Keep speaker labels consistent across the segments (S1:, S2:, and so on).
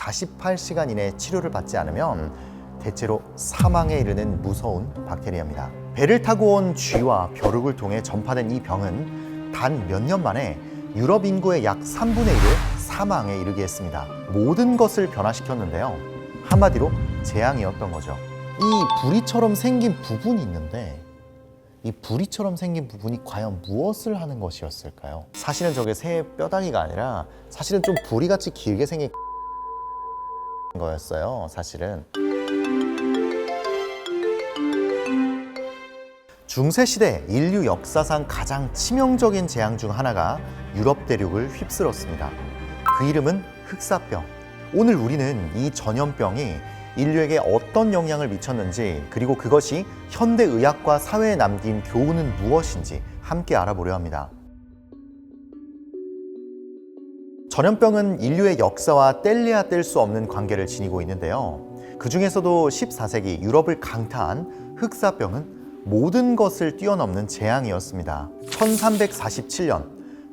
S1: 48시간 이내 치료를 받지 않으면 대체로 사망에 이르는 무서운 박테리아입니다. 배를 타고 온 쥐와 벼룩을 통해 전파된 이 병은 단 몇 년 만에 유럽 인구의 약 3분의 1을 사망에 이르게 했습니다. 모든 것을 변화시켰는데요. 한마디로 재앙이었던 거죠. 이 부리처럼 생긴 부분이 있는데 이 부리처럼 생긴 부분이 과연 무엇을 하는 것이었을까요? 사실은 저게 새 뼈다귀가 아니라 사실은 좀 부리같이 길게 생긴 거였어요. 사실은. 중세시대 인류 역사상 가장 치명적인 재앙 중 하나가 유럽 대륙을 휩쓸었습니다. 그 이름은 흑사병. 오늘 우리는 이 전염병이 인류에게 어떤 영향을 미쳤는지, 그리고 그것이 현대 의학과 사회에 남긴 교훈은 무엇인지 함께 알아보려 합니다. 전염병은 인류의 역사와 뗄래야 뗄 수 없는 관계를 지니고 있는데요. 그 중에서도 14세기 유럽을 강타한 흑사병은 모든 것을 뛰어넘는 재앙이었습니다. 1347년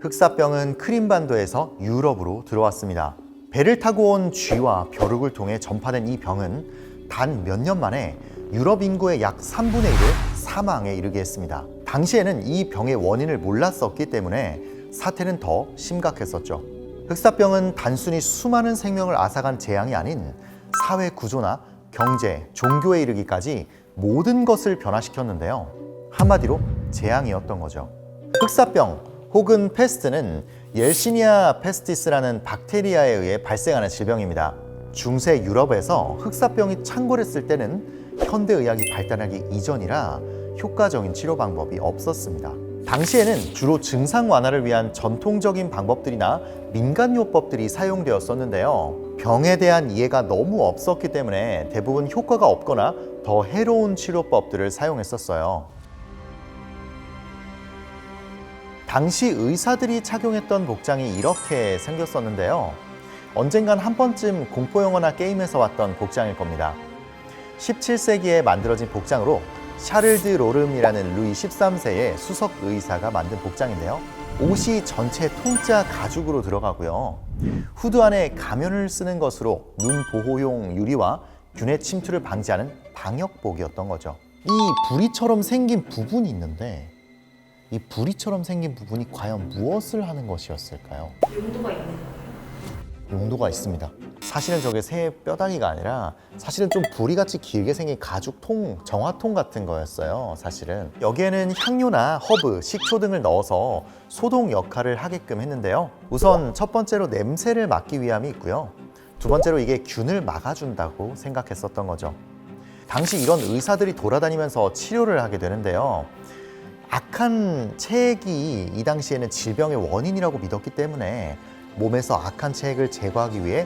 S1: 흑사병은 크림반도에서 유럽으로 들어왔습니다. 배를 타고 온 쥐와 벼룩을 통해 전파된 이 병은 단 몇 년 만에 유럽 인구의 약 3분의 1을 사망에 이르게 했습니다. 당시에는 이 병의 원인을 몰랐었기 때문에 사태는 더 심각했었죠. 흑사병은 단순히 수많은 생명을 앗아간 재앙이 아닌 사회 구조나 경제, 종교에 이르기까지 모든 것을 변화시켰는데요. 한마디로 재앙이었던 거죠. 흑사병 혹은 페스트는 옐시니아 페스티스라는 박테리아에 의해 발생하는 질병입니다. 중세 유럽에서 흑사병이 창궐했을 때는 현대의학이 발달하기 이전이라 효과적인 치료 방법이 없었습니다. 당시에는 주로 증상 완화를 위한 전통적인 방법들이나 민간요법들이 사용되었었는데요. 병에 대한 이해가 너무 없었기 때문에 대부분 효과가 없거나 더 해로운 치료법들을 사용했었어요. 당시 의사들이 착용했던 복장이 이렇게 생겼었는데요. 언젠간 한 번쯤 공포영화나 게임에서 왔던 복장일 겁니다. 17세기에 만들어진 복장으로 샤를 드 로름이라는 루이 13세의 수석 의사가 만든 복장인데요. 옷이 전체 통짜 가죽으로 들어가고요. 후드 안에 가면을 쓰는 것으로 눈 보호용 유리와 균의 침투를 방지하는 방역복이었던 거죠. 이 부리처럼 생긴 부분이 있는데 이 부리처럼 생긴 부분이 과연 무엇을 하는 것이었을까요?
S2: 용도가 있는 거예요?
S1: 용도가 있습니다. 사실은 저게 새 뼈다귀가 아니라 사실은 좀 부리같이 길게 생긴 가죽통, 정화통 같은 거였어요. 사실은 여기에는 향료나 허브, 식초 등을 넣어서 소독 역할을 하게끔 했는데요. 우선 첫 번째로 냄새를 막기 위함이 있고요. 두 번째로 이게 균을 막아준다고 생각했었던 거죠. 당시 이런 의사들이 돌아다니면서 치료를 하게 되는데요. 악한 체액이 이 당시에는 질병의 원인이라고 믿었기 때문에 몸에서 악한 체액을 제거하기 위해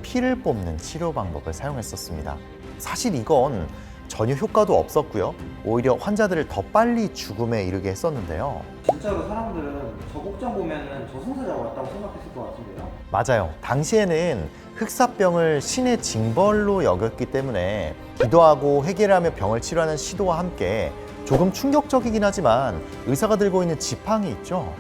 S1: 피를 뽑는 치료 방법을 사용했었습니다. 사실 이건 전혀 효과도 없었고요. 오히려 환자들을 더 빨리 죽음에 이르게 했었는데요.
S3: 진짜로 사람들은 저 복장 보면은 저승사자가 왔다고 생각했을 것 같은데요?
S1: 맞아요. 당시에는 흑사병을 신의 징벌로 여겼기 때문에 기도하고 회개를 하며 병을 치료하는 시도와 함께 조금 충격적이긴 하지만 의사가 들고 있는 지팡이 있죠?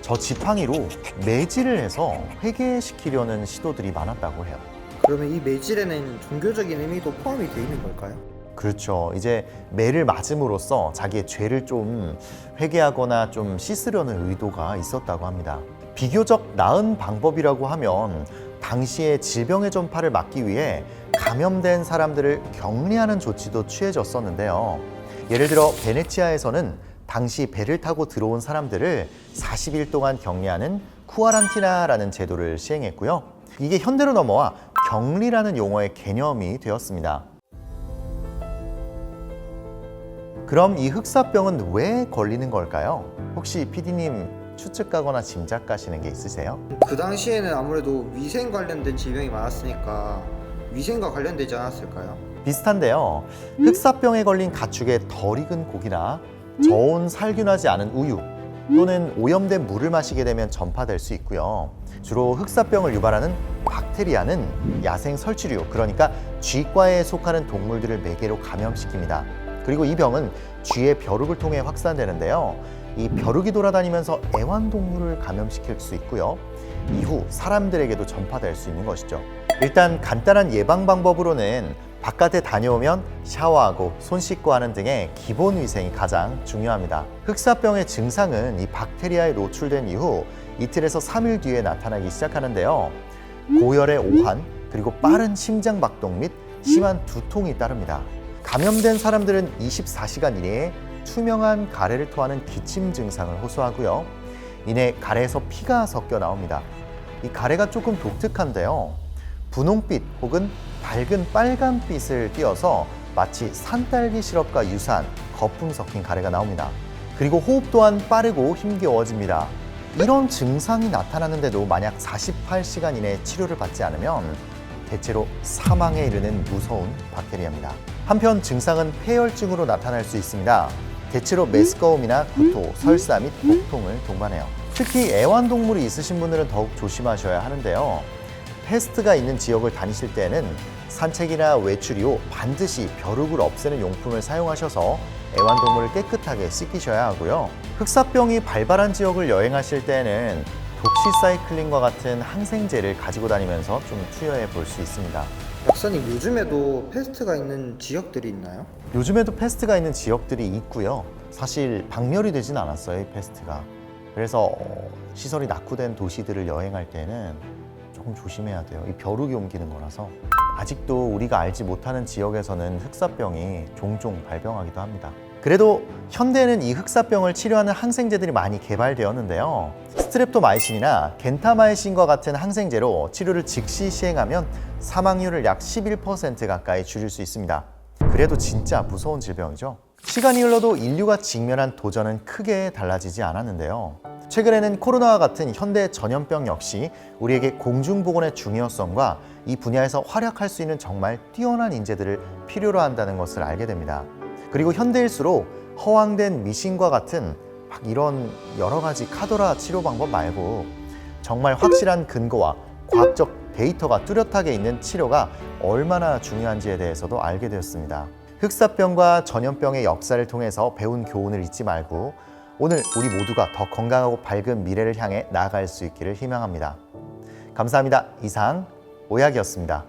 S1: 저 지팡이로 매질을 해서 회개시키려는 시도들이 많았다고 해요.
S3: 그러면 이 매질에는 종교적인 의미도 포함이 되어 있는 걸까요?
S1: 그렇죠. 이제 매를 맞음으로써 자기의 죄를 좀 회개하거나 좀 씻으려는 의도가 있었다고 합니다. 비교적 나은 방법이라고 하면 당시의 질병의 전파를 막기 위해 감염된 사람들을 격리하는 조치도 취해졌었는데요. 예를 들어 베네치아에서는 당시 배를 타고 들어온 사람들을 40일 동안 격리하는 쿠아란티나라는 제도를 시행했고요. 이게 현대로 넘어와 격리라는 용어의 개념이 되었습니다. 그럼 이 흑사병은 왜 걸리는 걸까요? 혹시 PD님 추측하거나 짐작하시는 게 있으세요?
S3: 그 당시에는 아무래도 위생 관련된 질병이 많았으니까 위생과 관련되지 않았을까요?
S1: 비슷한데요. 흑사병에 걸린 가축의 덜 익은 고기나 저온 살균하지 않은 우유 또는 오염된 물을 마시게 되면 전파될 수 있고요. 주로 흑사병을 유발하는 박테리아는 야생 설치류, 그러니까 쥐과에 속하는 동물들을 매개로 감염시킵니다. 그리고 이 병은 쥐의 벼룩을 통해 확산되는데요. 이 벼룩이 돌아다니면서 애완동물을 감염시킬 수 있고요. 이후 사람들에게도 전파될 수 있는 것이죠. 일단 간단한 예방 방법으로는 바깥에 다녀오면 샤워하고 손 씻고 하는 등의 기본 위생이 가장 중요합니다. 흑사병의 증상은 이 박테리아에 노출된 이후 이틀에서 3일 뒤에 나타나기 시작하는데요. 고열의 오한, 그리고 빠른 심장 박동 및 심한 두통이 따릅니다. 감염된 사람들은 24시간 이내에 투명한 가래를 토하는 기침 증상을 호소하고요. 이내 가래에서 피가 섞여 나옵니다. 이 가래가 조금 독특한데요. 분홍빛 혹은 밝은 빨간빛을 띠어서 마치 산딸기 시럽과 유사한 거품 섞인 가래가 나옵니다. 그리고 호흡 또한 빠르고 힘겨워집니다. 이런 증상이 나타나는데도 만약 48시간 이내에 치료를 받지 않으면 대체로 사망에 이르는 무서운 박테리아입니다. 한편 증상은 폐혈증으로 나타날 수 있습니다. 대체로 메스꺼움이나 구토, 설사 및 복통을 동반해요. 특히 애완동물이 있으신 분들은 더욱 조심하셔야 하는데요. 패스트가 있는 지역을 다니실 때는 산책이나 외출 이후 반드시 벼룩을 없애는 용품을 사용하셔서 애완동물을 깨끗하게 씻기셔야 하고요. 흑사병이 발발한 지역을 여행하실 때는 독시사이클린과 같은 항생제를 가지고 다니면서 좀 투여해 볼 수 있습니다.
S3: 박사님, 요즘에도 패스트가 있는 지역들이 있나요?
S1: 요즘에도 패스트가 있는 지역들이 있고요. 사실 박멸이 되진 않았어요, 이 패스트가. 그래서 시설이 낙후된 도시들을 여행할 때는 조금 조심해야 돼요. 이 벼룩이 옮기는 거라서. 아직도 우리가 알지 못하는 지역에서는 흑사병이 종종 발병하기도 합니다. 그래도 현대에는 이 흑사병을 치료하는 항생제들이 많이 개발되었는데요. 스트랩토마이신이나 겐타마이신과 같은 항생제로 치료를 즉시 시행하면 사망률을 약 11% 가까이 줄일 수 있습니다. 그래도 진짜 무서운 질병이죠. 시간이 흘러도 인류가 직면한 도전은 크게 달라지지 않았는데요. 최근에는 코로나와 같은 현대 전염병 역시 우리에게 공중보건의 중요성과 이 분야에서 활약할 수 있는 정말 뛰어난 인재들을 필요로 한다는 것을 알게 됩니다. 그리고 현대일수록 허황된 미신과 같은 막 이런 여러 가지 카더라 치료 방법 말고 정말 확실한 근거와 과학적 데이터가 뚜렷하게 있는 치료가 얼마나 중요한지에 대해서도 알게 되었습니다. 흑사병과 전염병의 역사를 통해서 배운 교훈을 잊지 말고 오늘 우리 모두가 더 건강하고 밝은 미래를 향해 나아갈 수 있기를 희망합니다. 감사합니다. 이상 오약이었습니다.